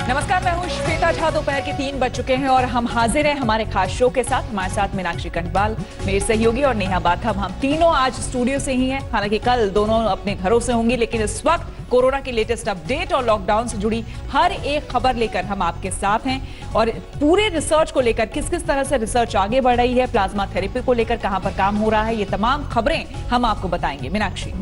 नमस्कार, मैं हूं श्वेता झा। दोपहर के 3 बज चुके हैं और हम हाजिर हैं हमारे खास शो के साथ। हमारे साथ मीनाक्षी कंठवाल, मेरे सहयोगी, और नेहा बाथम। हम तीनों आज स्टूडियो से ही हैं। हालांकि कल दोनों अपने घरों से होंगी, लेकिन इस वक्त कोरोना की लेटेस्ट अपडेट और लॉकडाउन से जुड़ी हर एक खबर लेकर हम आपके साथ हैं। और पूरे रिसर्च को लेकर किस किस तरह से रिसर्च आगे बढ़ रही है, प्लाज्मा थेरेपी को लेकर कहां पर काम हो रहा है, ये तमाम खबरें हम आपको बताएंगे। मीनाक्षी,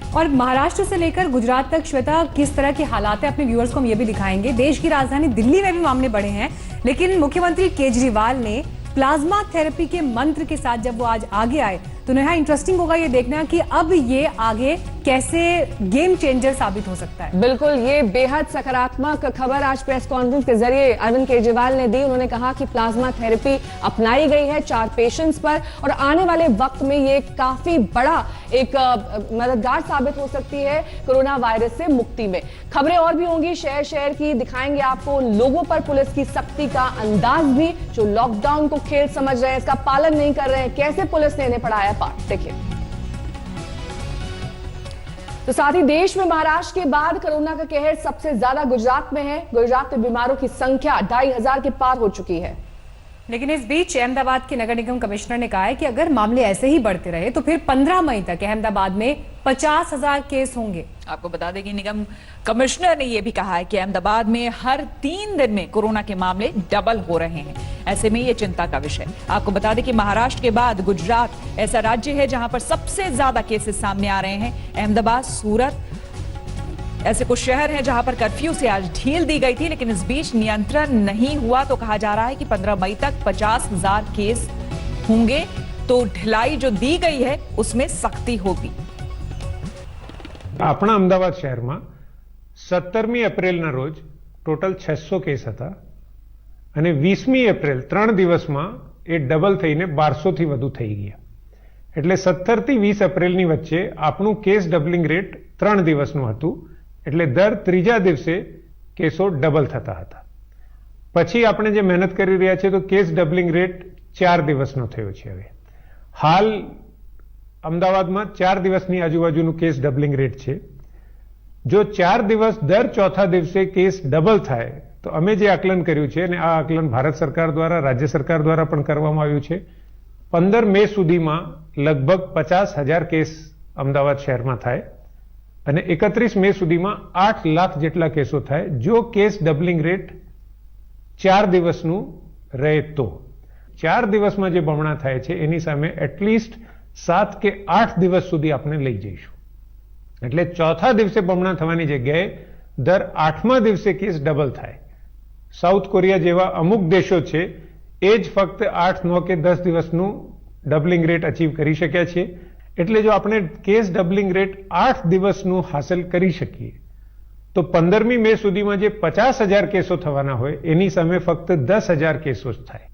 और महाराष्ट्र से लेकर गुजरात तक श्वेता किस तरह के हालात है अपने व्यूअर्स को हम ये भी दिखाएंगे। देश की राजधानी दिल्ली में भी मामले बढ़े हैं, लेकिन मुख्यमंत्री केजरीवाल ने प्लाज्मा थेरेपी के मंत्र के साथ जब वो आज आगे आए तो नेहा इंटरेस्टिंग होगा ये देखना कि अब ये आगे कैसे गेम चेंजर साबित हो सकता है। बिल्कुल, ये बेहद सकारात्मक खबर आज प्रेस कॉन्फ्रेंस के जरिए अरविंद केजरीवाल ने दी। उन्होंने कहा कि प्लाज्मा थेरेपी अपनाई गई है 4 पेशेंट्स पर और आने वाले वक्त में ये काफी बड़ा एक मददगार साबित हो सकती है कोरोना वायरस से मुक्ति में। खबरें और भी होंगी शहर शहर की, दिखाएंगे आपको लोगों पर पुलिस की सख्ती का अंदाज भी, जो लॉकडाउन को खेल समझ रहे हैं, इसका पालन नहीं कर रहे हैं, कैसे पुलिस ने इन्हें पढ़ाया पाठ। देखिए, तो साथ ही देश में महाराष्ट्र के बाद कोरोना का कहर सबसे ज्यादा गुजरात में है। गुजरात में बीमारों की संख्या 2500 के पार हो चुकी है। लेकिन इस बीच अहमदाबाद के नगर निगम कमिश्नर ने कहा है कि अगर मामले ऐसे ही बढ़ते रहे तो फिर 15 मई तक अहमदाबाद में 50,000 केस होंगे। आपको बता दें कि निगम कमिश्नर ने यह भी कहा है कि अहमदाबाद में हर 3 दिन में कोरोना के मामले डबल हो रहे हैं। ऐसे में ये चिंता का विषय। आपको बता दें कि महाराष्ट्र के बाद गुजरात ऐसा राज्य है जहां पर सबसे ज्यादा केसेस सामने आ रहे हैं। अहमदाबाद, सूरत ऐसे कुछ शहर हैं जहां पर कर्फ्यू से आज ढील दी गई थी, लेकिन इस बीच नियंत्रण नहीं हुआ। तो कहा जा रहा है कि 15 मई तक 50,000 केस होंगे, तो ढिलाई जो दी गई है उसमें सख्ती होगी। આપણા અમદાવાદ શહેરમાં 17મી એપ્રિલના રોજ ટોટલ 600 કેસ હતા અને 20મી એપ્રિલ 3 દિવસમાં એ ડબલ થઈને 1200 થી વધુ થઈ ગયા। એટલે 17 થી 20 એપ્રિલની વચ્ચે આપણું કેસ ડબલિંગ રેટ 3 દિવસનું હતું, એટલે દર ત્રીજા દિવસે કેસો ડબલ થતા હતા। પછી આપણે જે મહેનત કરી રહ્યા છે તો કેસ ડબલિંગ રેટ 4 દિવસનો થયો છે। હવે હાલ અમદાવાદમાં 4 દિવસની આજુબાજુનું કેસ ડબલિંગ રેટ છે। જો 4 દિવસ દર ચોથા દિવસે કેસ ડબલ થાય તો અમે જે આકલન કર્યું છે, અને આ આકલન ભારત સરકાર દ્વારા, રાજ્ય સરકાર દ્વારા પણ કરવામાં આવ્યું છે, 15 મે સુધીમાં લગભગ 50,000 કેસ અમદાવાદ શહેરમાં થાય અને 31 મે સુધીમાં 8 લાખ જેટલા કેસો થાય। જો કેસ ડબલિંગ રેટ 4 દિવસનું રહે તો 4 દિવસમાં જે બમણા થાય છે એની સામે એટલીસ્ટ 7 કે 8 દિવસ સુધી આપણે લઈ જઈશું। એટલે ચોથા દિવસે બમણા થવાની જગ્યાએ દર 8મા દિવસે કેસ ડબલ થાય। સાઉથ કોરિયા જેવા અમુક દેશો છે એ જ ફક્ત 8, 9 કે 10 દિવસનું ડબલિંગ રેટ અચીવ કરી શક્યા છે। એટલે જો આપણે કેસ ડબલિંગ રેટ 8 દિવસનું હાંસલ કરી શકીએ તો 15મી મે સુધીમાં જે 50,000 કેસો થવાના હોય એની સામે ફક્ત 10,000 કેસો જ થાય।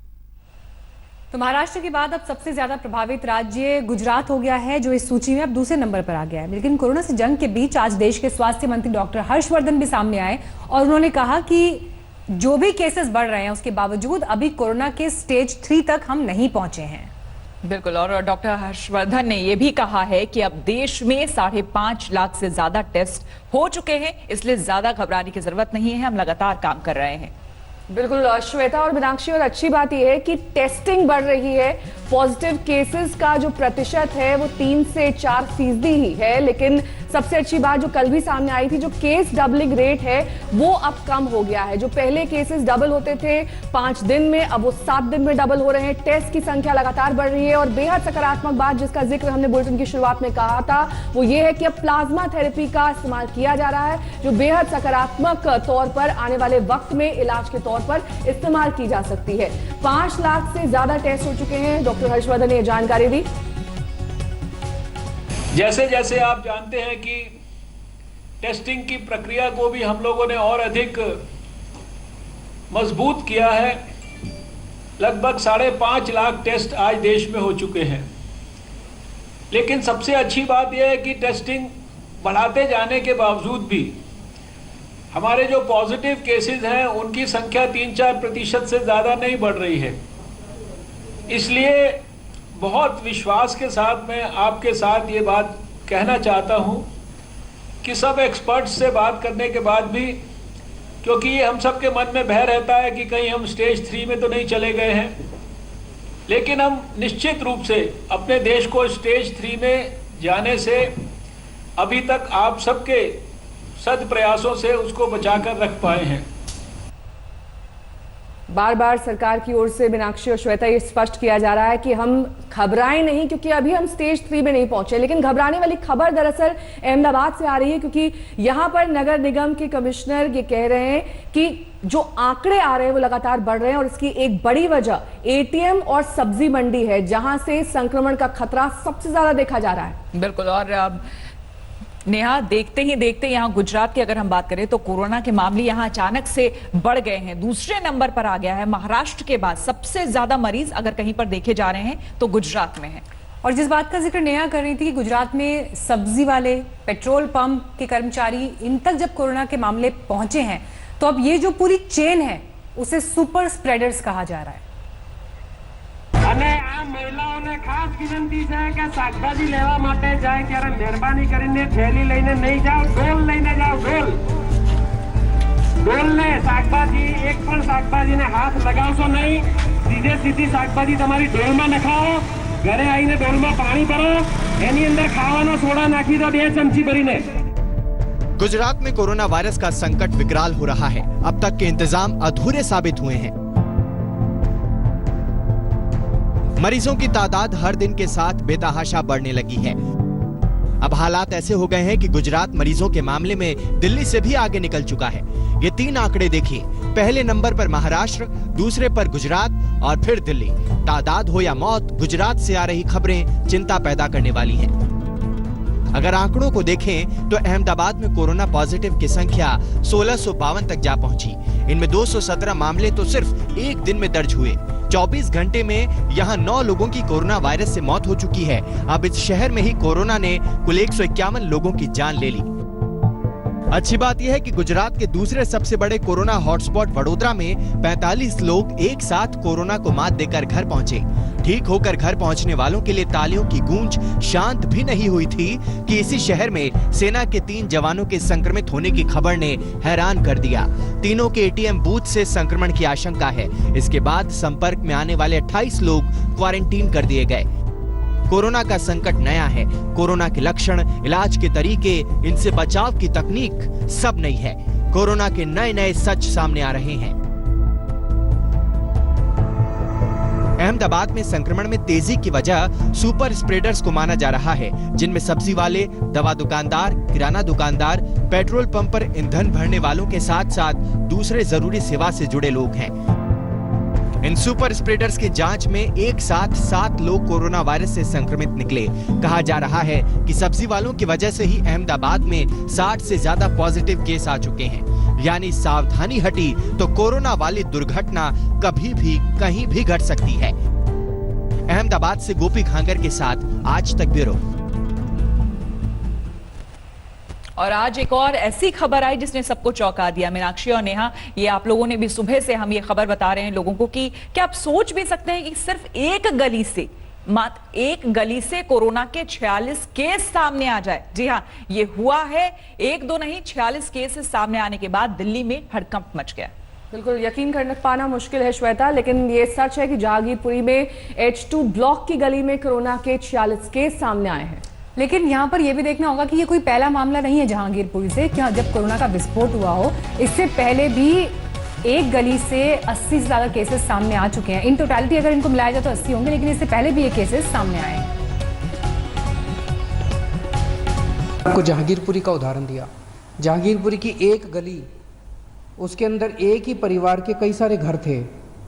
तो महाराष्ट्र के बाद अब सबसे ज्यादा प्रभावित राज्य गुजरात हो गया है, जो इस सूची में अब दूसरे नंबर पर आ गया है। लेकिन कोरोना से जंग के बीच आज देश के स्वास्थ्य मंत्री डॉक्टर हर्षवर्धन भी सामने आए और उन्होंने कहा कि जो भी केसेस बढ़ रहे हैं उसके बावजूद अभी कोरोना के स्टेज 3 तक हम नहीं पहुंचे हैं। बिल्कुल, और डॉक्टर हर्षवर्धन ने यह भी कहा है कि अब देश में 5.5 लाख से ज्यादा टेस्ट हो चुके हैं, इसलिए ज्यादा घबराने की जरूरत नहीं है। हम लगातार काम कर रहे हैं। बिल्कुल श्वेता और मीनाक्षी, और अच्छी बात यह है कि टेस्टिंग बढ़ रही है। पॉजिटिव केसेस का जो प्रतिशत है वो 3 से 4% ही है। लेकिन सबसे अच्छी बात जो कल भी सामने आई थी, जो केस डबलिंग रेट है वो अब कम हो गया है। जो पहले केसेस डबल होते थे 5 दिन में, अब वो 7 दिन में डबल हो रहे हैं। टेस्ट की संख्या लगातार बढ़ रही है। और बेहद सकारात्मक बात जिसका जिक्र हमने बुलेटिन की शुरुआत में कहा था वो ये है कि अब प्लाज्मा थेरेपी का इस्तेमाल किया जा रहा है, जो बेहद सकारात्मक तौर पर आने वाले वक्त में इलाज के तौर पर इस्तेमाल की जा सकती है। 5 लाख से ज्यादा टेस्ट हो चुके हैं। डॉक्टर हर्षवर्धन ने यह जानकारी दी। जैसे जैसे आप जानते हैं कि टेस्टिंग की प्रक्रिया को भी हम लोगों ने और अधिक मजबूत किया है। लगभग 5.5 लाख टेस्ट आज देश में हो चुके हैं। लेकिन सबसे अच्छी बात यह है कि टेस्टिंग बढ़ाते जाने के बावजूद भी हमारे जो पॉजिटिव केसेस हैं उनकी संख्या 3-4% से ज़्यादा नहीं बढ़ रही है। इसलिए बहुत विश्वास के साथ मैं आपके साथ ये बात कहना चाहता हूँ कि सब एक्सपर्ट्स से बात करने के बाद भी क्योंकि ये हम सबके मन में भय रहता है कि कहीं हम स्टेज 3 में तो नहीं चले गए हैं। लेकिन हम निश्चित रूप से अपने देश को स्टेज 3 में जाने से अभी तक आप सबके सद प्रयासों से उसको बचाकर रख पाए हैं। बार बार सरकार की ओर से मीनाक्षी और श्वेता ये स्पष्ट किया जा रहा है कि हम घबराएं नहीं, क्योंकि अभी हम स्टेज 3 में नहीं पहुंचे। लेकिन घबराने वाली खबर दरअसल अहमदाबाद से आ रही है, क्योंकि यहां पर नगर निगम के कमिश्नर ये कह रहे हैं कि जो आंकड़े आ रहे हैं वो लगातार बढ़ रहे हैं और इसकी एक बड़ी वजह एटीएम और सब्जी मंडी है, जहां से संक्रमण का खतरा सबसे ज्यादा देखा जा रहा है। बिल्कुल। और नेहा, देखते ही देखते यहाँ गुजरात की अगर हम बात करें तो कोरोना के मामले यहाँ अचानक से बढ़ गए हैं, दूसरे नंबर पर आ गया है। महाराष्ट्र के बाद सबसे ज्यादा मरीज अगर कहीं पर देखे जा रहे हैं तो गुजरात में है। और जिस बात का जिक्र नेहा कर रही थी कि गुजरात में सब्जी वाले, पेट्रोल पंप के कर्मचारी, इन तक जब कोरोना के मामले पहुंचे हैं तो अब ये जो पूरी चेन है उसे सुपर स्प्रेडर्स कहा जा रहा है। અને આ મહિલાઓને ખાસ વિનંતી છે કે શાકભાજી લેવા માટે જાય ત્યારે મહેરબાની કરીને થેલી લઈને નહીં જાઓ, ડોલ લઈને જાઓ। ડોલ ને શાકભાજી એક પણ શાકભાજીને હાથ લગાવશો નહીં, સીધે સીધી શાકભાજી તમારી ડોલમાં નખાવો। ઘરે આવીને ડોલમાં પાણી ભરો, એની અંદર ખાવાનો સોડા નાખી દો 2 ચમચી ભરીને। गुजरात में कोरोना वायरस का संकट विकराल हो रहा है। अब तक के इंतजाम अधूरे साबित हुए हैं। मरीजों की तादाद हर दिन के साथ बेतहाशा बढ़ने लगी है। अब हालात ऐसे हो गए हैं कि गुजरात मरीजों के मामले में दिल्ली से भी आगे निकल चुका है। ये 3 आंकड़े देखिए, पहले नंबर पर महाराष्ट्र, दूसरे पर गुजरात और फिर दिल्ली। तादाद हो या मौत, गुजरात से आ रही खबरें चिंता पैदा करने वाली हैं। अगर आंकड़ों को देखें तो अहमदाबाद में कोरोना पॉजिटिव की संख्या 1652 तक जा पहुंची। इनमें 217 मामले तो सिर्फ एक दिन में दर्ज हुए। 24 घंटे में यहां 9 लोगों की कोरोना वायरस से मौत हो चुकी है। अब इस शहर में ही कोरोना ने कुल 151 लोगों की जान ले ली। अच्छी बात यह है कि गुजरात के दूसरे सबसे बड़े कोरोना हॉटस्पॉट वडोदरा में 45 लोग एक साथ कोरोना को मात देकर घर पहुंचे। ठीक होकर घर पहुंचने वालों के लिए तालियों की गूंज शांत भी नहीं हुई थी कि इसी शहर में सेना के 3 जवानों के संक्रमित होने की खबर ने हैरान कर दिया। तीनों के एटीएम बूथ से संक्रमण की आशंका है। इसके बाद संपर्क में आने वाले 28 लोग क्वारंटीन कर दिए गए। कोरोना का संकट नया है। कोरोना के लक्षण, इलाज के तरीके, इनसे बचाव की तकनीक सब नई है। कोरोना के नए नए सच सामने आ रहे हैं। अहमदाबाद में संक्रमण में तेजी की वजह सुपर स्प्रेडर्स को माना जा रहा है, जिनमें सब्जी वाले, दवा दुकानदार, किराना दुकानदार, पेट्रोल पंप पर ईंधन भरने वालों के साथ साथ दूसरे जरूरी सेवा से जुड़े लोग हैं। इन सुपर स्प्रेडर्स की जांच में एक साथ 7 लोग कोरोना वायरस से संक्रमित निकले। कहा जा रहा है कि सब्जी वालों की वजह से ही अहमदाबाद में 60 से ज्यादा पॉजिटिव केस आ चुके हैं। यानी सावधानी हटी तो कोरोना वाली दुर्घटना कभी भी कहीं भी घट सकती है। अहमदाबाद से गोपी घांगर के साथ आज तक ब्यूरो। और आज एक और ऐसी खबर आई जिसने सबको चौंका दिया। मीनाक्षी और नेहा, ये आप लोगों ने भी सुबह से हम ये खबर बता रहे हैं लोगों को कि क्या आप सोच भी सकते हैं कि सिर्फ एक गली से कोरोना के 46 केस सामने आ जाए। जी हाँ, ये हुआ है। 1-2 नहीं, 46 केसेस सामने आने के बाद दिल्ली में हड़कंप मच गया। बिल्कुल यकीन कर पाना मुश्किल है श्वेता, लेकिन ये सच है कि जहांगीरपुरी में H2 ब्लॉक की गली में कोरोना के 46 केस सामने आए हैं। लेकिन यहाँ पर यह भी देखना होगा कि ये कोई पहला मामला नहीं है जहांगीरपुरी से। क्या जब कोरोना का विस्फोट हुआ हो, इससे पहले भी एक गली से 80 से ज्यादा केसेस सामने आ चुके हैं। इन टोटलिटी अगर इनको मिलाया जाए तो 80 होंगे, लेकिन इससे पहले भी ये केसेस सामने आए हैं। आपको जहांगीरपुरी का उदाहरण दिया। जहांगीरपुरी की एक गली, उसके अंदर एक ही परिवार के कई सारे घर थे,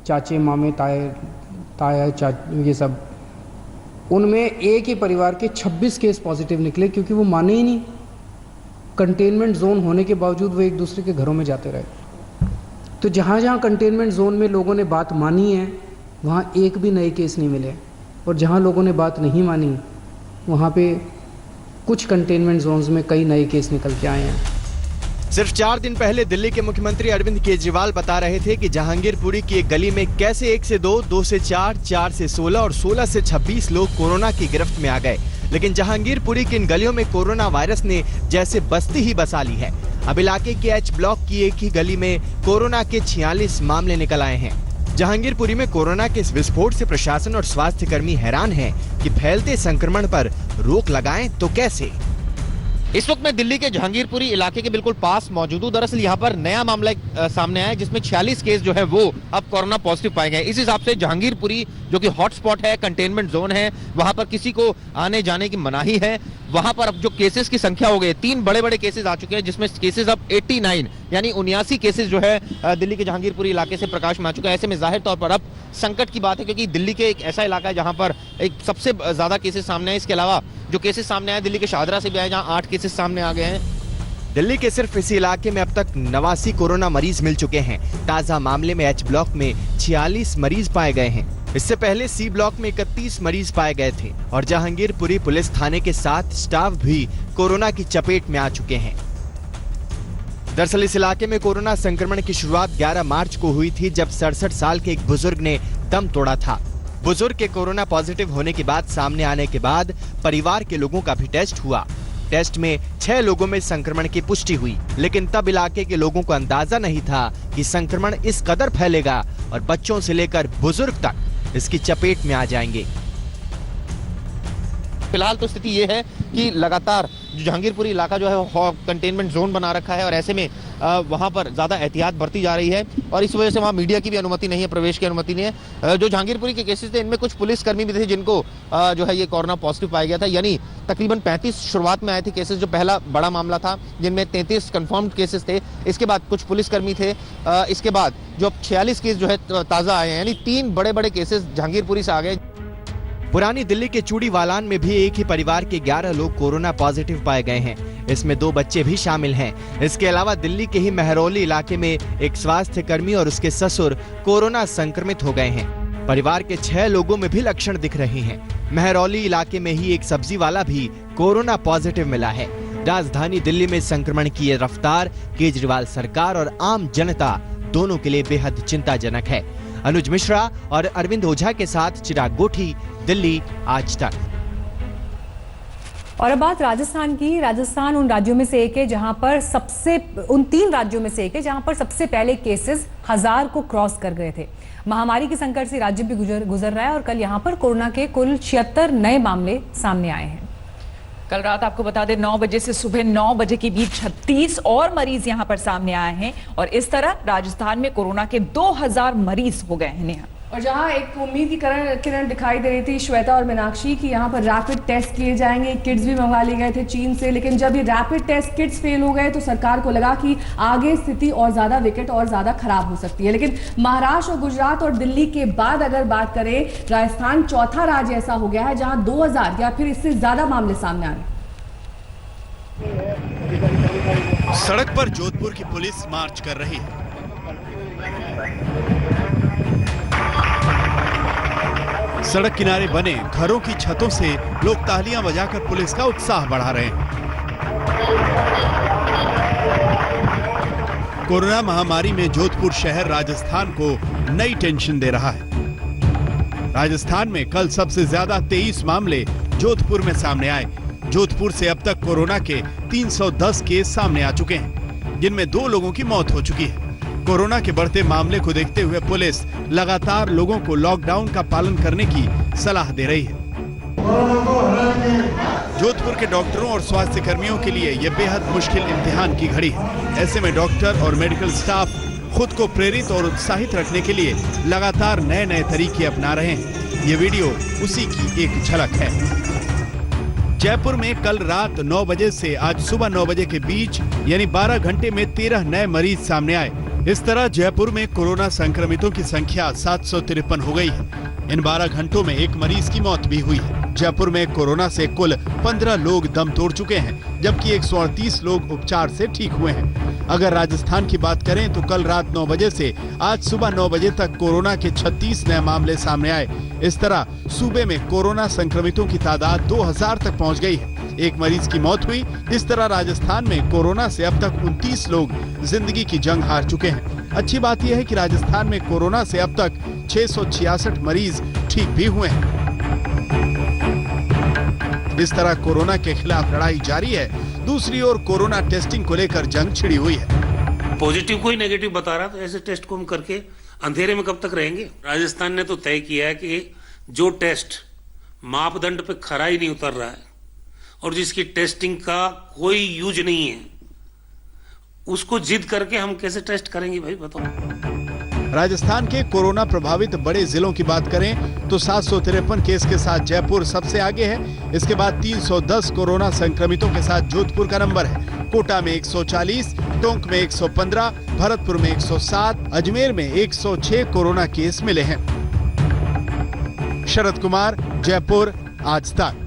चाचे, मामे, ताया, ये सब। उनमें एक ही परिवार के 26 केस पॉजिटिव निकले, क्योंकि वो माने ही नहीं। कंटेनमेंट जोन होने के बावजूद वो एक दूसरे के घरों में जाते रहे। तो जहाँ जहाँ कंटेनमेंट जोन में लोगों ने बात मानी है, वहाँ एक भी नए केस नहीं मिले। और जहाँ लोगों ने बात नहीं मानी, वहाँ पे कुछ कंटेनमेंट जोन्स में कई नए केस निकल के आए हैं। सिर्फ 4 दिन पहले दिल्ली के मुख्यमंत्री अरविंद केजरीवाल बता रहे थे कि जहांगीरपुरी की एक गली में कैसे 1 से 2, 2 से 4, 4 से 16 और 16 से 26 लोग कोरोना की गिरफ्त में आ गए। लेकिन जहांगीरपुरी की इन गलियों में कोरोना वायरस ने जैसे बस्ती ही बसा ली है। अब इलाके के एच ब्लॉक की एक ही गली में कोरोना के 46 मामले निकल आए हैं। जहांगीरपुरी में कोरोना के इस विस्फोट से प्रशासन और स्वास्थ्य कर्मी हैरान हैं कि फैलते संक्रमण पर रोक लगाएं तो कैसे। इस वक्त मैं दिल्ली के जहांगीरपुरी इलाके के बिल्कुल पास मौजूद हूँ। दरअसल यहाँ पर नया मामला सामने आया है जिसमें 46 केस जो है वो अब कोरोना पॉजिटिव पाए गए। इस हिसाब से जहांगीरपुरी जो कि हॉटस्पॉट है, कंटेनमेंट जोन है, वहां पर किसी को आने जाने की मनाही है। वहां पर अब जो केसेस की संख्या हो गई, 3 बड़े बड़े केसेस आ चुके हैं जिसमें केसेस अब 89 यानी 79 केसेस जो है दिल्ली के जहांगीरपुरी इलाके से प्रकाश में आ चुका है। ऐसे में जाहिर तौर पर अब संकट की बात है क्योंकि दिल्ली के एक ऐसा इलाका है जहां पर एक सबसे ज्यादा केसेस सामने आए। इसके अलावा जो केसेस सामने आए दिल्ली के शाहदरा से भी आए जहां 8 केसेस सामने आ गए हैं। दिल्ली के सिर्फ इसी इलाके में अब तक 89 कोरोना मरीज मिल चुके हैं। ताजा मामले में एच ब्लॉक में 46 मरीज पाए गए हैं। इससे पहले सी ब्लॉक में 31 मरीज पाए गए थे और जहांगीरपुरी पुलिस थाने के 7 स्टाफ भी कोरोना की चपेट में आ चुके हैं। दरअसल इस इलाके में कोरोना संक्रमण की शुरुआत 11 मार्च को हुई थी जब 67 साल के एक बुजुर्ग ने दम तोड़ा था। बुजुर्ग के कोरोना पॉजिटिव होने की बात सामने आने के बाद परिवार के लोगों का भी टेस्ट हुआ। टेस्ट में 6 लोगों में संक्रमण की पुष्टि हुई, लेकिन तब इलाके के लोगों को अंदाजा नहीं था कि संक्रमण इस कदर फैलेगा और बच्चों से लेकर बुजुर्ग तक इसकी चपेट में आ जाएंगे। फिलहाल तो स्थिति ये है कि लगातार जो जहांगीरपुरी इलाका जो है कंटेनमेंट जोन बना रखा है और ऐसे में वहां पर ज्यादा एहतियात बरती जा रही है और इस वजह से वहां मीडिया की भी अनुमति नहीं है, प्रवेश की अनुमति नहीं है। जो जहांगीरपुरी के केसेस थे इनमें कुछ पुलिसकर्मी भी थे जिनको जो है ये कोरोना पॉजिटिव पाया गया था, यानी तकरीबन 35 शुरुआत में आए थे केसेस जो पहला बड़ा मामला था जिनमें 33 कंफर्म्ड केसेस थे। इसके बाद कुछ पुलिसकर्मी थे, इसके बाद जो 46 केस जो है ताजा आए हैं, यानी 3 बड़े बड़े केसेस जहांगीरपुरी से आ गए। पुरानी दिल्ली के चूड़ीवालान में भी एक ही परिवार के 11 लोग कोरोना पॉजिटिव पाए गए हैं। इसमें 2 बच्चे भी शामिल हैं। इसके अलावा दिल्ली के ही महरौली इलाके में एक स्वास्थ्य कर्मी और उसके ससुर कोरोना संक्रमित हो गए हैं। परिवार के 6 लोगों में भी लक्षण दिख रहे हैं। महरौली इलाके में ही एक सब्जी वाला भी कोरोना पॉजिटिव मिला है। राजधानी दिल्ली में संक्रमण की ये रफ्तार केजरीवाल सरकार और आम जनता दोनों के लिए बेहद चिंताजनक है। अनुज मिश्रा और अरविंद ओझा के साथ चिराग गोठी, दिल्ली आज तक। और अब बात राजस्थान की। राजस्थान उन राज्यों में से एक है जहां पर उन 3 राज्यों में से एक है जहां पर सबसे पहले केसेस 1000 को क्रॉस कर गए थे। महामारी के संकट से राज्य भी गुजर रहा है और कल यहां पर कोरोना के कुल 76 नए मामले सामने आए हैं। कल रात आपको बता दें 9 बजे से सुबह 9 बजे के बीच 36 और मरीज यहां पर सामने आए हैं और इस तरह राजस्थान में कोरोना के 2000 मरीज हो गए हैं। नेहा, और जहां एक उम्मीद की किरण दिखाई दे रही थी श्वेता और मीनाक्षी की यहाँ पर रैपिड टेस्ट किए जाएंगे, किट्स भी मंगवा लिए गए थे चीन से, लेकिन जब ये रैपिड टेस्ट किट्स फेल हो गए तो सरकार को लगा कि आगे स्थिति और ज्यादा विकट और ज्यादा खराब हो सकती है। लेकिन महाराष्ट्र और गुजरात और दिल्ली के बाद अगर बात करें, राजस्थान चौथा राज्य ऐसा हो गया है जहां 2000 या फिर इससे ज्यादा मामले सामने आ रहे हैं। सड़क पर जोधपुर की पुलिस मार्च कर रही है। सड़क किनारे बने घरों की छतों से लोग तालियां बजाकर पुलिस का उत्साह बढ़ा रहे हैं। कोरोना महामारी में जोधपुर शहर राजस्थान को नई टेंशन दे रहा है। राजस्थान में कल सबसे ज्यादा 23 मामले जोधपुर में सामने आए। जोधपुर से अब तक कोरोना के 310 केस सामने आ चुके हैं, जिनमें 2 लोगों की मौत हो चुकी है। कोरोना के बढ़ते मामले को देखते हुए पुलिस लगातार लोगों को लॉकडाउन का पालन करने की सलाह दे रही है। जोधपुर के डॉक्टरों और स्वास्थ्य कर्मियों के लिए यह बेहद मुश्किल इम्तिहान की घड़ी है। ऐसे में डॉक्टर और मेडिकल स्टाफ खुद को प्रेरित और उत्साहित रखने के लिए लगातार नए नए तरीके अपना रहे हैं। ये वीडियो उसी की एक झलक है। जयपुर में कल रात 9 बजे से आज सुबह 9 बजे के बीच यानी 12 घंटे में 13 नए मरीज सामने आए। इस तरह जयपुर में कोरोना संक्रमितों की संख्या 753 हो गई है। इन 12 घंटों में 1 मरीज की मौत भी हुई है। जयपुर में कोरोना से कुल 15 लोग दम तोड़ चुके हैं, जबकि 138 लोग उपचार से ठीक हुए हैं। अगर राजस्थान की बात करें तो कल रात 9 बजे से आज सुबह 9 बजे तक कोरोना के 36 नए मामले सामने आए। इस तरह सूबे में कोरोना संक्रमितों की तादाद 2000 तक पहुंच गई है। 1 मरीज की मौत हुई। इस तरह राजस्थान में कोरोना से अब तक 29 लोग जिंदगी की जंग हार चुके हैं। अच्छी बात यह है कि राजस्थान में कोरोना से अब तक 666 मरीज ठीक भी हुए हैं। इस तरह कोरोना के खिलाफ लड़ाई जारी है। दूसरी ओर कोरोना टेस्टिंग को लेकर जंग छिड़ी हुई है। पॉजिटिव को ही नेगेटिव बता रहा, तो ऐसे टेस्ट को हम करके अंधेरे में कब तक रहेंगे। राजस्थान ने तो तय किया है कि जो टेस्ट मापदंड पे खरा ही नहीं उतर रहा है और जिसकी टेस्टिंग का कोई यूज नहीं है, उसको जिद करके हम कैसे टेस्ट करेंगे भाई, बताओ। राजस्थान के कोरोना प्रभावित बड़े जिलों की बात करें तो 753 केस के साथ जयपुर सबसे आगे है। इसके बाद 310 कोरोना संक्रमितों के साथ जोधपुर का नंबर है। कोटा में 140, टोंक में 115, भरतपुर में 107, अजमेर में 106 कोरोना केस मिले हैं। शरद कुमार, जयपुर, आज तक।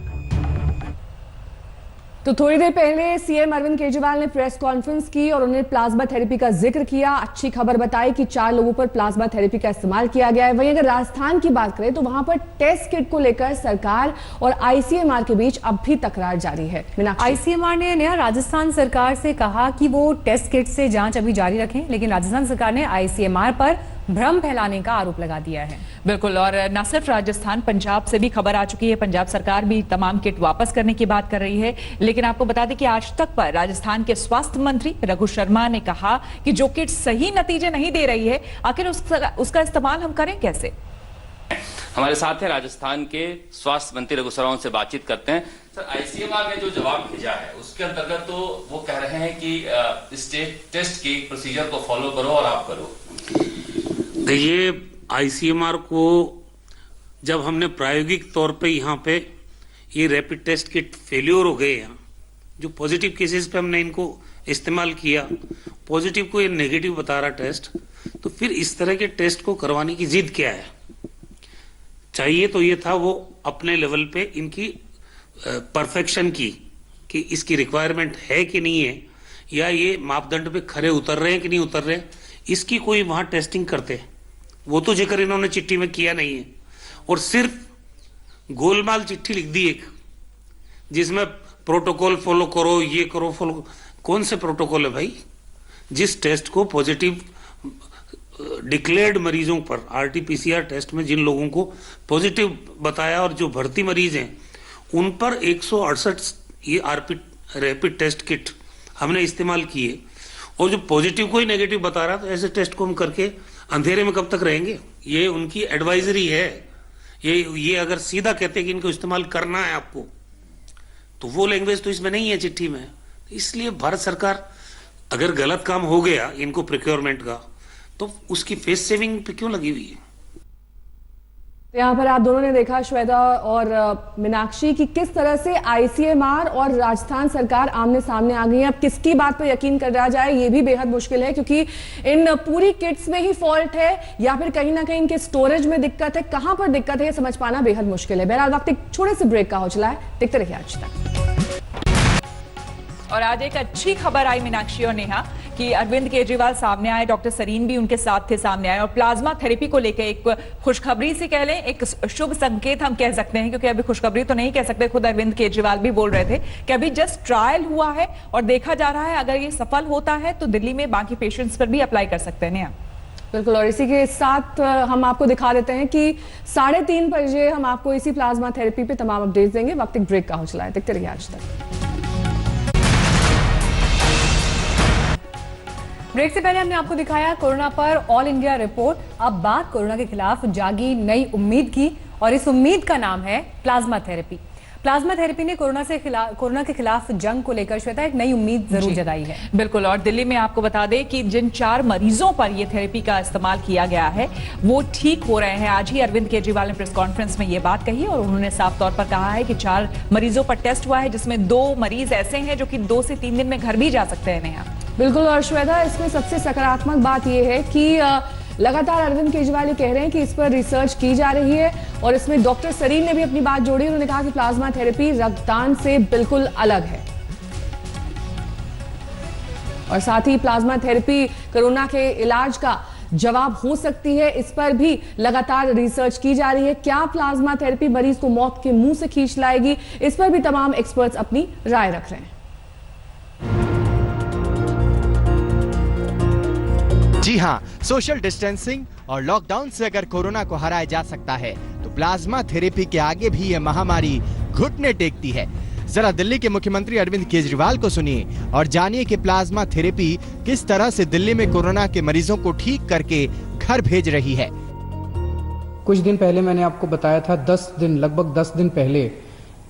तो थोड़ी देर पहले सीएम अरविंद केजरीवाल ने प्रेस कॉन्फ्रेंस की और उन्होंने प्लाज्मा थेरेपी का जिक्र किया। अच्छी खबर बताई कि 4 लोगों पर प्लाज्मा थेरेपी का इस्तेमाल किया गया है। वहीं अगर राजस्थान की बात करें तो वहां पर टेस्ट किट को लेकर सरकार और आईसीएमआर के बीच अब भी तकरार जारी है। आईसीएमआर ने नया राजस्थान सरकार से कहा कि वो टेस्ट किट से जांच अभी जारी रखें, लेकिन राजस्थान सरकार ने आईसीएमआर पर भ्रम फैलाने का आरोप लगा दिया है। बिल्कुल, और न सिर्फ राजस्थान, पंजाब से भी खबर आ चुकी है। पंजाब सरकार भी तमाम किट वापस करने की बात कर रही है। लेकिन आपको बता दें कि आज तक पर राजस्थान के स्वास्थ्य मंत्री रघु शर्मा ने कहा कि जो किट सही नतीजे नहीं दे रही है, आखिर उसका इस्तेमाल हम करें कैसे। हमारे साथ है राजस्थान के स्वास्थ्य मंत्री रघु शर्मा, से बातचीत करते हैं। सर, आईसीएमआर ने जो जवाब भेजा है उसके अंतर्गत तो वो कह रहे हैं कि इस टेस्ट की प्रोसीजर को फॉलो करो और आप करो। देखिए, आईसीएमआर को जब हमने प्रायोगिक तौर पे यहाँ पे ये रैपिड टेस्ट किट फेल्योर हो गए हैं, जो पॉजिटिव केसेस पे हमने इनको इस्तेमाल किया, पॉजिटिव को ये नेगेटिव बता रहा टेस्ट, तो फिर इस तरह के टेस्ट को करवाने की जिद क्या है। चाहिए तो ये था वो अपने लेवल पे इनकी परफेक्शन की, कि इसकी रिक्वायरमेंट है कि नहीं है, या ये मापदंड पे खरे उतर रहे हैं कि नहीं उतर रहे, इसकी कोई वहां टेस्टिंग करते। वो तो जिक्र इन्होंने चिट्ठी में किया नहीं है, और सिर्फ गोलमाल चिट्ठी लिख दी एक, जिसमें प्रोटोकॉल फॉलो करो, ये करो, फॉलो। कौन से प्रोटोकॉल है भाई? जिस टेस्ट को पॉजिटिव डिक्लेयर्ड मरीजों पर आरटीपीसीआर टेस्ट में जिन लोगों को पॉजिटिव बताया और जो भर्ती मरीज हैं उन पर 168 ये रैपिड टेस्ट किट हमने इस्तेमाल किए, और जो पॉजिटिव को ही नेगेटिव बता रहा, तो ऐसे टेस्ट को हम करके अंधेरे में कब तक रहेंगे। ये उनकी एडवाइजरी है। ये अगर सीधा कहते कि इनको इस्तेमाल करना है आपको, तो वो लैंग्वेज तो इसमें नहीं है चिट्ठी में। इसलिए भारत सरकार अगर गलत काम हो गया इनको प्रोक्योरमेंट का, तो उसकी फेस सेविंग पे क्यों लगी हुई है। यहाँ पर आप दोनों ने देखा, श्वेता और मीनाक्षी, की किस तरह से आईसीएमआर और राजस्थान सरकार आमने सामने आ गई है। अब किसकी बात पर यकीन करा जाए ये भी बेहद मुश्किल है, क्योंकि इन पूरी किट्स में ही फॉल्ट है या फिर कहीं ना कहीं इनके स्टोरेज में दिक्कत है। कहां पर दिक्कत है ये समझ पाना बेहद मुश्किल है। बहरहाल वक्त एक छोटे से ब्रेक का हो चला है, देखते रहिए आज तक। और आज एक अच्छी खबर आई मीनाक्षी और नेहा कि अरविंद केजरीवाल सामने आए, डॉक्टर सरीन भी उनके साथ थे, सामने आए, और प्लाज्मा थेरेपी को लेकर एक खुशखबरी से कह लें, एक शुभ संकेत हम कह सकते हैं, क्योंकि अभी खुशखबरी तो नहीं कह सकते। खुद अरविंद केजरीवाल भी बोल रहे थे कि अभी जस्ट ट्रायल हुआ है और देखा जा रहा है, अगर ये सफल होता है तो दिल्ली में बाकी पेशेंट्स पर भी अप्लाई कर सकते हैं। नेहा, बिल्कुल, और इसी के साथ हम आपको दिखा देते हैं कि 3:30 बजे हम आपको इसी प्लाज्मा थेरेपी पे तमाम अपडेट्स देंगे। वक्त एक ब्रेक का हो चला है, देखते रहिए आज तक। ब्रेक से पहले हमने आपको दिखाया कोरोना पर ऑल इंडिया रिपोर्ट। अब बात कोरोना के खिलाफ जागी नई उम्मीद की, और इस उम्मीद का नाम है प्लाज्मा थेरेपी। प्लाज्मा थेरेपी ने कोरोना के खिलाफ जंग को लेकर श्वेता एक नई उम्मीद जरूर जगाई है। बिल्कुल, और दिल्ली में आपको बता दें कि जिन 4 मरीजों पर यह थेरेपी का इस्तेमाल किया गया है वो ठीक हो रहे हैं। आज ही अरविंद केजरीवाल ने प्रेस कॉन्फ्रेंस में ये बात कही, और उन्होंने साफ तौर पर कहा है कि 4 मरीजों पर टेस्ट हुआ है, जिसमें 2 मरीज ऐसे हैं जो कि 2 से 3 दिन में घर भी जा सकते हैं। नेहा, बिल्कुल, और श्वेता, इसमें सबसे सकारात्मक बात यह है कि लगातार अरविंद केजरीवाल कह रहे हैं कि इस पर रिसर्च की जा रही है, और इसमें डॉक्टर सरीन ने भी अपनी बात जोड़ी। उन्होंने कहा कि प्लाज्मा थेरेपी रक्तदान से बिल्कुल अलग है, और साथ ही प्लाज्मा थेरेपी कोरोना के इलाज का जवाब हो सकती है। इस पर भी लगातार रिसर्च की जा रही है। क्या प्लाज्मा थेरेपी मरीज को मौत के मुंह से खींच लाएगी, इस पर भी तमाम एक्सपर्ट्स अपनी राय रख रहे हैं। जी हाँ, सोशल डिस्टेंसिंग और लॉकडाउन से अगर कोरोना को हराया जा सकता है, तो प्लाज्मा थेरेपी के आगे भी यह महामारी घुटने टेकती है। जरा दिल्ली के मुख्यमंत्री अरविंद केजरीवाल को सुनिए और जानिए कि प्लाज्मा थेरेपी किस तरह से दिल्ली में कोरोना के मरीजों को ठीक करके घर भेज रही है। कुछ दिन पहले मैंने आपको बताया था, लगभग 10 दिन पहले,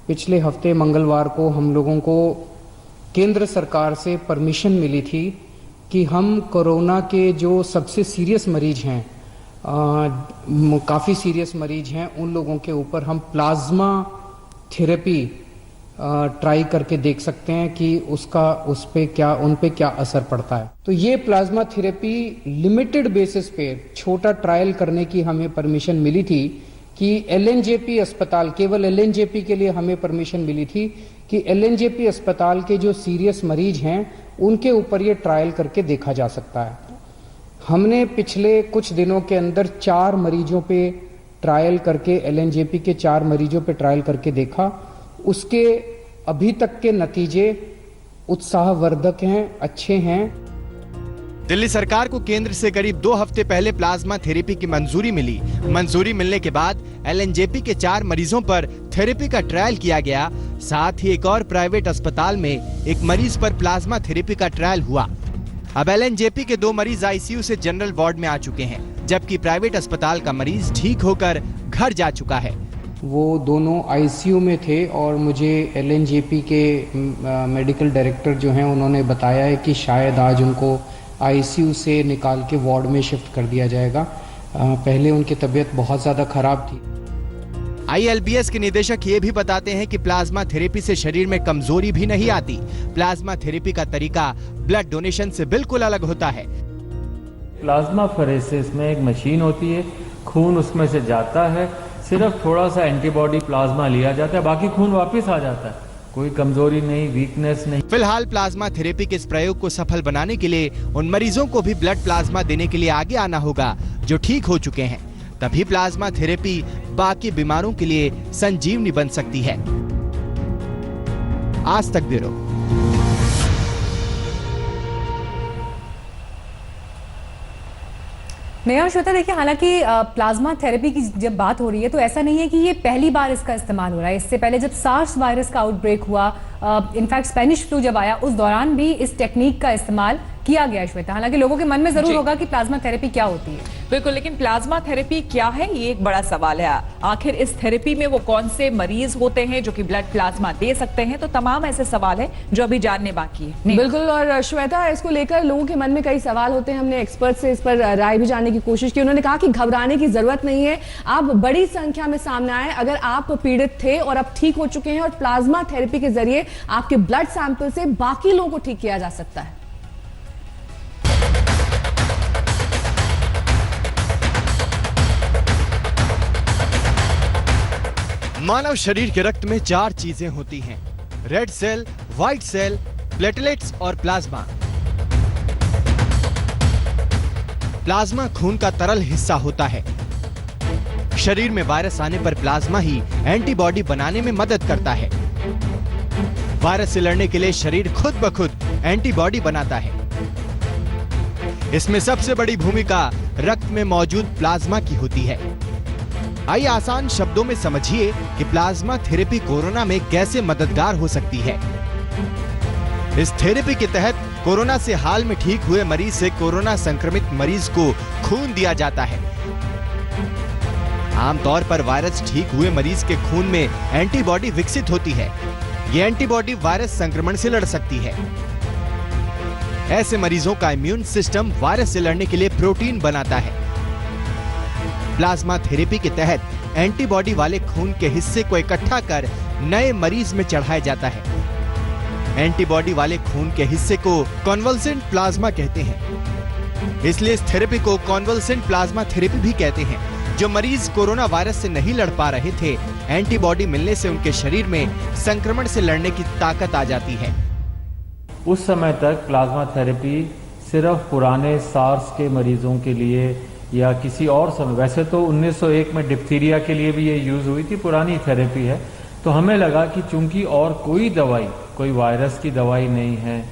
पिछले हफ्ते मंगलवार को हम लोगों को केंद्र सरकार से परमिशन मिली थी कि हम कोरोना के जो सबसे सीरियस मरीज हैं, काफ़ी सीरियस मरीज हैं, उन लोगों के ऊपर हम प्लाज्मा थेरेपी ट्राई करके देख सकते हैं कि उन पे क्या असर पड़ता है। तो ये प्लाज्मा थेरेपी लिमिटेड बेसिस पे छोटा ट्रायल करने की हमें परमिशन मिली थी कि एलएनजेपी अस्पताल, केवल एलएनजेपी के लिए हमें परमिशन मिली थी कि एलएनजेपी अस्पताल के जो सीरियस मरीज हैं उनके ऊपर ये ट्रायल करके देखा जा सकता है। हमने पिछले कुछ दिनों के अंदर 4 मरीजों पे ट्रायल करके, एलएनजेपी के 4 मरीजों पे ट्रायल करके देखा। उसके अभी तक के नतीजे उत्साहवर्धक हैं, अच्छे हैं। दिल्ली सरकार को केंद्र से करीब 2 हफ्ते पहले प्लाज्मा थेरेपी की मंजूरी मिली। मंजूरी मिलने के बाद एलएनजेपी के 4 मरीजों पर थेरेपी का ट्रायल किया गया। साथ ही एक और प्राइवेट अस्पताल में एक मरीज पर प्लाज्मा थेरेपी का ट्रायल हुआ। अब एलएनजेपी के 2 मरीज आईसीयू से जनरल वार्ड में आ चुके हैं, जबकि प्राइवेट अस्पताल का मरीज ठीक होकर घर जा चुका है। वो दोनों आईसीयू में थे और मुझे एलएनजेपी के मेडिकल डायरेक्टर जो हैं उन्होंने बताया है कि शायद आज उनको आईसीयू से निकाल के वार्ड में शिफ्ट कर दिया जाएगा। पहले उनकी तबीयत बहुत ज़्यादा खराब थी। आईएलबीएस के निदेशक ये भी बताते हैं कि प्लाज्मा थेरेपी से शरीर में कमजोरी भी नहीं आती। प्लाज्मा थेरेपी का तरीका ब्लड डोनेशन से बिल्कुल अलग होता है। प्लाज्मा फेरेसिस में एक मशीन होती है, खून उसमें से जाता है, सिर्फ थोड़ा सा एंटीबॉडी प्लाज्मा लिया जाता है, बाकी खून वापस आ जाता है। कोई कमजोरी नहीं, वीकनेस नहीं। फिलहाल प्लाज्मा थेरेपी के इस प्रयोग को सफल बनाने के लिए उन मरीजों को भी ब्लड प्लाज्मा देने के लिए आगे आना होगा जो ठीक हो चुके हैं। तभी प्लाज्मा थेरेपी बाकी बीमारों के लिए संजीवनी बन सकती है। आज तक ब्यूरो। नया श्वेता, देखिए, हालांकि प्लाज्मा थेरेपी की जब बात हो रही है तो ऐसा नहीं है कि ये पहली बार इसका इस्तेमाल हो रहा है। इससे पहले जब सार्स वायरस का आउटब्रेक हुआ, इनफैक्ट स्पेनिश फ्लू जब आया, उस दौरान भी इस टेक्निक का इस्तेमाल किया गया श्वेता। हालांकि लोगों के मन में जरूर होगा कि प्लाज्मा थेरेपी क्या होती है। बिल्कुल, लेकिन प्लाज्मा थेरेपी क्या है, ये एक बड़ा सवाल है। आखिर इस थेरेपी में वो कौन से मरीज होते हैं जो कि ब्लड प्लाज्मा दे सकते हैं, तो तमाम ऐसे सवाल है जो अभी जानने बाकी है। बिल्कुल, और श्वेता, इसको लेकर लोगों के मन में कई सवाल होते हैं। हमने एक्सपर्ट से इस पर राय भी जानने की कोशिश की। उन्होंने कहा कि घबराने की जरूरत नहीं है, आप बड़ी संख्या में सामने आए। अगर आप पीड़ित थे और अब ठीक हो चुके हैं और प्लाज्मा थेरेपी के जरिए आपके ब्लड सैंपल से बाकी लोगों को ठीक किया जा सकता है। मानव शरीर के रक्त में 4 चीजें होती हैं: red cell, white cell, platelets और प्लाज्मा। प्लाज्मा खून का तरल हिस्सा होता है। शरीर में वायरस आने पर प्लाज्मा ही एंटीबॉडी बनाने में मदद करता है। वायरस से लड़ने के लिए शरीर खुद ब खुद एंटीबॉडी बनाता है। इसमें सबसे बड़ी भूमिका रक्त में मौजूद प्लाज्मा की होती है। आइए आसान शब्दों में समझिए कि प्लाज्मा थेरेपी कोरोना में कैसे मददगार हो सकती है। इस थेरेपी के तहत कोरोना से हाल में ठीक हुए मरीज से कोरोना संक्रमित मरीज को खून दिया जाता है। आमतौर पर वायरस ठीक हुए मरीज के खून में एंटीबॉडी विकसित होती है। ये एंटीबॉडी वायरस संक्रमण से लड़ सकती है। ऐसे मरीजों का इम्यून सिस्टम वायरस से लड़ने के लिए प्रोटीन बनाता है। प्लाज्मा थेरेपी के तहत एंटीबॉडी वाले खून के हिस्से को इकट्ठा कर नए मरीज में चढ़ाया जाता है। एंटीबॉडी वाले खून के हिस्से को कॉन्वलसेंट प्लाज्मा कहते हैं। इसलिए इस थेरेपी को कॉन्वलसेंट प्लाज्मा थेरेपी भी कहते हैं। जो मरीज कोरोना वायरस से नहीं लड़ पा रहे थे, एंटीबॉडी मिलने से उनके शरीर में संक्रमण से लड़ने की ताकत आ जाती है। उस समय तक प्लाज्मा थेरेपी सिर्फ पुराने सार्स के मरीजों के लिए या किसी और समय, वैसे तो 1901 में डिप्थीरिया के लिए भी ये यूज हुई थी, पुरानी थेरेपी है। तो हमें लगा कि चूंकि और कोई दवाई, कोई वायरस की दवाई नहीं है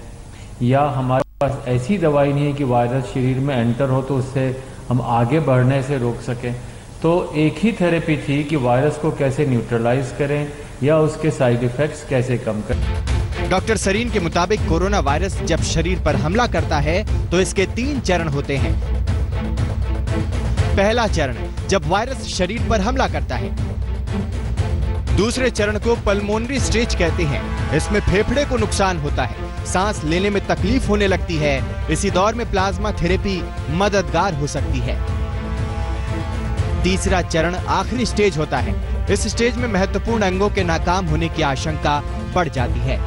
या हमारे पास ऐसी दवाई नहीं है कि वायरस शरीर में एंटर हो तो उससे हम आगे बढ़ने से रोक सकें, तो एक ही थेरेपी थी कि वायरस को कैसे न्यूट्रलाइज करें, या उसके साइड इफेक्ट्स कैसे कम करें। डॉक्टर सरीन के मुताबिक कोरोना वायरस जब शरीर पर हमला करता है तो इसके 3 चरण होते हैं। पहला चरण, जब वायरस शरीर पर हमला करता है। दूसरे चरण को पल्मोनरी स्टेज कहते हैं। इसमें फेफड़े को नुकसान होता है, सांस लेने में तकलीफ होने लगती है। इसी दौर में प्लाज्मा थेरेपी मददगार हो सकती है। तीसरा चरण आखिरी स्टेज होता है। इस स्टेज में महत्वपूर्ण अंगों के नाकाम होने की आशंका बढ़ जाती है।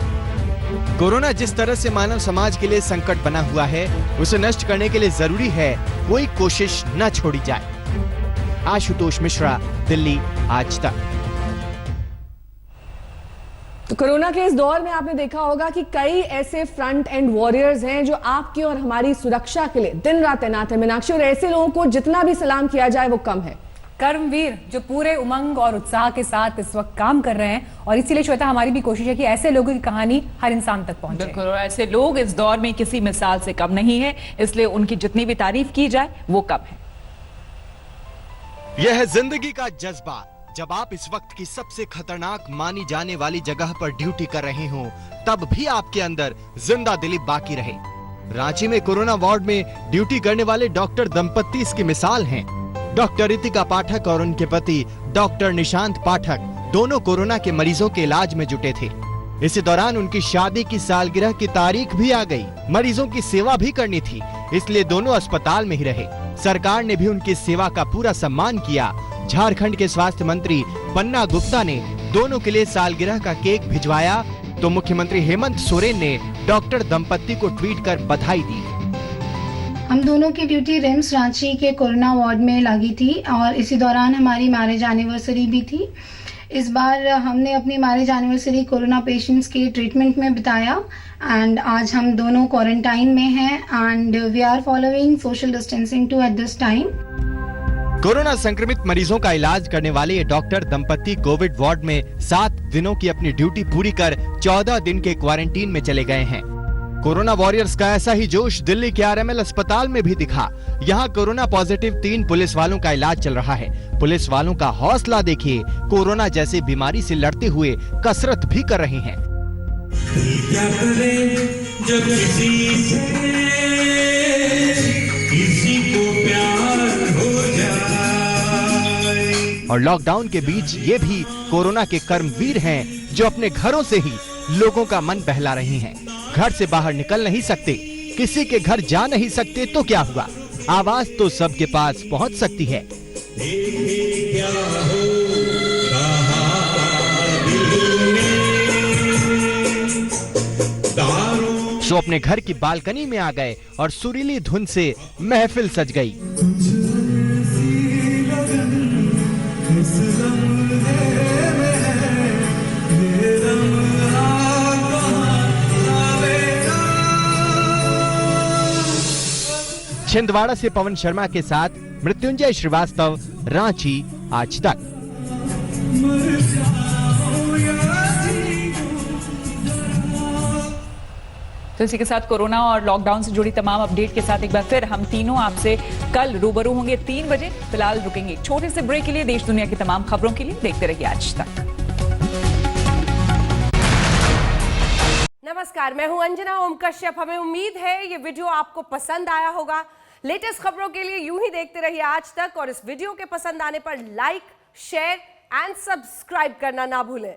कोरोना जिस तरह से मानव समाज के लिए संकट बना हुआ है, उसे नष्ट करने के लिए जरूरी है कोई कोशिश न छोड़ी जाए। आशुतोष मिश्रा, दिल्ली आज तक। तो कोरोना के इस दौर में आपने देखा होगा कि कई ऐसे फ्रंट एंड वॉरियर्स हैं जो आपकी और हमारी सुरक्षा के लिए दिन रात तैनात है मीनाक्षी, और ऐसे लोगों को जितना भी सलाम किया जाए वो कम है। कर्मवीर जो पूरे उमंग और उत्साह के साथ इस वक्त काम कर रहे हैं, और इसीलिए श्वेता हमारी भी कोशिश है कि ऐसे लोगों की कहानी हर इंसान तक पहुंचे। बिल्कुल, और ऐसे लोग इस दौर में किसी मिसाल से कम नहीं है, इसलिए उनकी जितनी भी तारीफ की जाए वो कम है। यह है जिंदगी का जज्बा। जब आप इस वक्त की सबसे खतरनाक मानी जाने वाली जगह पर ड्यूटी कर रहे हो, तब भी आपके अंदर जिंदा दिली बाकी रहे। रांची में कोरोना वार्ड में ड्यूटी करने वाले डॉक्टर दंपत्ति इसकी मिसाल हैं। डॉक्टर रितिका पाठक और उनके पति डॉक्टर निशांत पाठक दोनों कोरोना के मरीजों के इलाज में जुटे थे। इसी दौरान उनकी शादी की सालगिरह की तारीख भी आ गई। मरीजों की सेवा भी करनी थी, इसलिए दोनों अस्पताल में ही रहे। सरकार ने भी उनकी सेवा का पूरा सम्मान किया। झारखंड के स्वास्थ्य मंत्री पन्ना गुप्ता ने दोनों के लिए सालगिरह का केक भिजवाया, तो मुख्यमंत्री हेमंत सोरेन ने डॉक्टर दंपत्ति को ट्वीट कर बधाई दी। हम दोनों की ड्यूटी रिम्स रांची के कोरोना वार्ड में लगी थी और इसी दौरान हमारी मैरिज एनिवर्सरी भी थी। इस बार हमने अपनी मैरिज एनिवर्सरी कोरोना पेशेंट्स के ट्रीटमेंट में बिताया एंड आज हम दोनों क्वारंटाइन में हैं and we are following social distancing to at this time. Corona संक्रमित मरीजों का इलाज करने वाले ये डॉक्टर दंपत्ति कोविड वार्ड में 7 दिनों की अपनी ड्यूटी पूरी कर 14 दिन के क्वारंटीन में चले गए हैं। कोरोना वॉरियर्स का ऐसा ही जोश दिल्ली के आरएमएल अस्पताल में भी दिखा। यहाँ कोरोना पॉजिटिव 3 पुलिस वालों का इलाज चल रहा है। पुलिस वालों का हौसला देखिए, कोरोना जैसी बीमारी से लड़ते हुए कसरत भी कर रहे हैं। क्या करें जब किसी को प्यार हो जाए। और लॉकडाउन के बीच ये भी कोरोना के कर्मवीर हैं जो अपने घरों से ही लोगों का मन बहला रहे हैं। घर से बाहर निकल नहीं सकते, किसी के घर जा नहीं सकते तो क्या हुआ, आवाज तो सबके पास पहुंच सकती है। सो अपने घर की बालकनी में आ गए और सुरीली धुन से महफिल सज गई। छिंदवाड़ा से पवन शर्मा के साथ मृत्युंजय श्रीवास्तव, रांची आज तक। तो इसी के साथ कोरोना और लॉकडाउन से जुड़ी तमाम अपडेट के साथ एक बार फिर हम तीनों आपसे कल रूबरू होंगे 3 बजे। फिलहाल रुकेंगे एक छोटे से ब्रेक के लिए। देश दुनिया की तमाम खबरों के लिए देखते रहिए आज तक। नमस्कार, मैं हूं अंजना ओम कश्यप। हमें उम्मीद है ये वीडियो आपको पसंद आया होगा। लेटेस्ट खबरों के लिए यूं ही देखते रहिए आज तक, और इस वीडियो के पसंद आने पर लाइक, शेयर एंड सब्सक्राइब करना ना भूलें।